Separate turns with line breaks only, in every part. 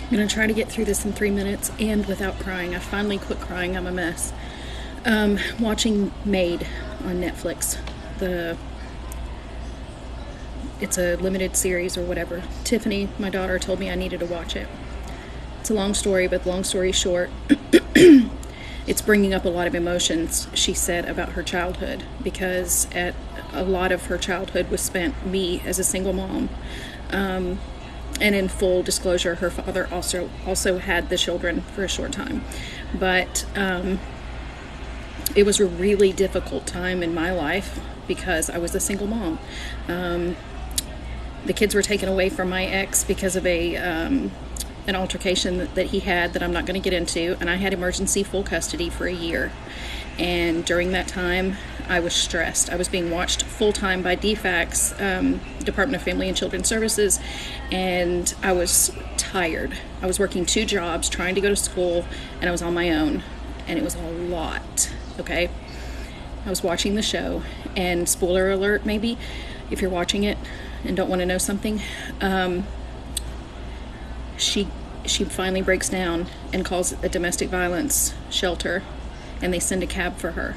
I'm gonna try to get through this in 3 minutes and without crying. I finally quit crying. I'm a mess. Watching Maid on Netflix. It's a limited series or whatever. Tiffany, my daughter, told me I needed to watch it. It's a long story, but long story short, it's bringing up a lot of emotions, she said, about her childhood, because a lot of her childhood was spent me as a single mom. And in full disclosure, her father also had the children for a short time. But it was a really difficult time in my life because I was a single mom. The kids were taken away from my ex because of an altercation that he had that I'm not going to get into, and I had emergency full custody for a year. And during that time, I was stressed. I was being watched full-time by DFACS, Department of Family and Children's Services, and I was tired. I was working 2 jobs, trying to go to school, and I was on my own, and it was a lot, okay? I was watching the show, and spoiler alert maybe, if you're watching it and don't want to know something, she finally breaks down and calls a domestic violence shelter, and they send a cab for her.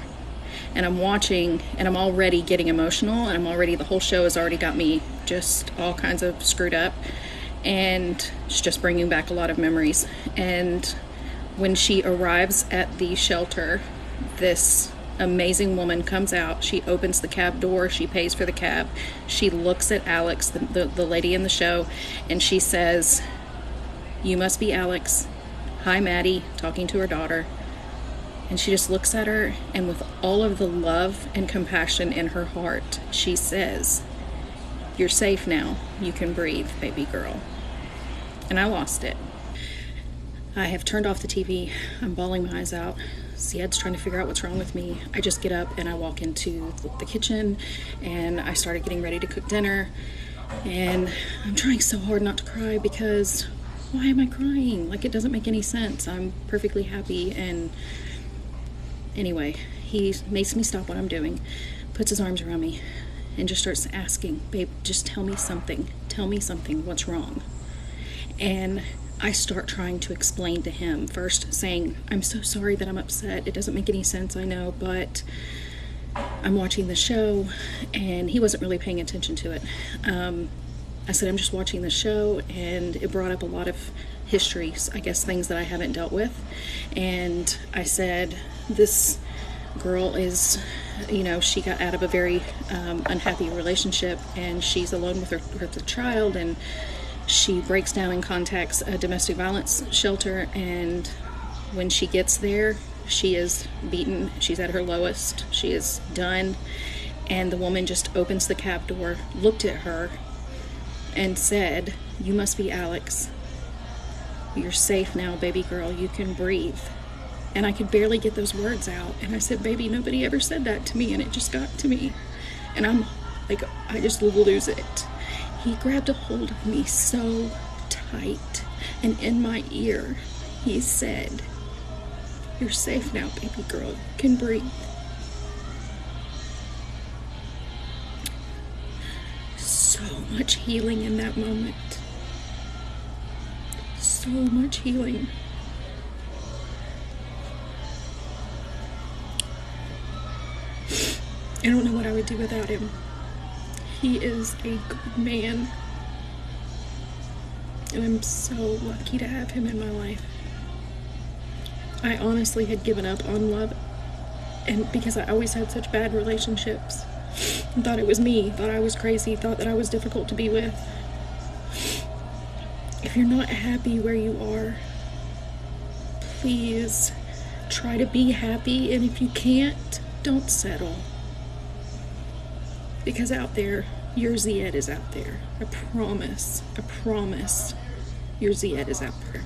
And I'm watching, and I'm already getting emotional, and the whole show has already got me just all kinds of screwed up, and it's just bringing back a lot of memories. And when she arrives at the shelter, this amazing woman comes out. She opens the cab door, she pays for the cab, she looks at Alex, the lady in the show, and she says, "You must be Alex. Hi, Maddie," talking to her daughter. And she just looks at her, and with all of the love and compassion in her heart, she says, "You're safe now. You can breathe, baby girl." And I lost it. I have turned off the TV. I'm bawling my eyes out. Zied's trying to figure out what's wrong with me. I just get up and I walk into the kitchen, and I started getting ready to cook dinner. And I'm trying so hard not to cry because why am I crying? Like, it doesn't make any sense. I'm perfectly happy. And anyway, he makes me stop what I'm doing, puts his arms around me, and just starts asking, "Babe, just tell me something. Tell me something. What's wrong?" And I start trying to explain to him, first saying, "I'm so sorry that I'm upset. It doesn't make any sense, I know, but I'm watching the show," and he wasn't really paying attention to it. I said, "I'm just watching the show," and it brought up a lot of histories, I guess things that I haven't dealt with. And I said, "This girl is, she got out of a very unhappy relationship, and she's alone with her child, and she breaks down and contacts a domestic violence shelter, and when she gets there, she is beaten. She's at her lowest. She is done." And the woman just opens the cab door, looked at her, and said, "You must be Alex. You're safe now, baby girl. You can breathe." And I could barely get those words out. And I said, "Baby, nobody ever said that to me," and it just got to me. And I'm like, I just lose it. He grabbed a hold of me so tight, and in my ear, he said, "You're safe now, baby girl. You can breathe." So much healing in that moment. So much healing. I don't know what I would do without him. He is a good man, and I'm so lucky to have him in my life. I honestly had given up on love, and because I always had such bad relationships, and thought it was me, thought I was crazy, thought that I was difficult to be with. If you're not happy where you are, please try to be happy, and if you can't, don't settle. Because out there, your Zied is out there. I promise, your Zied is out there.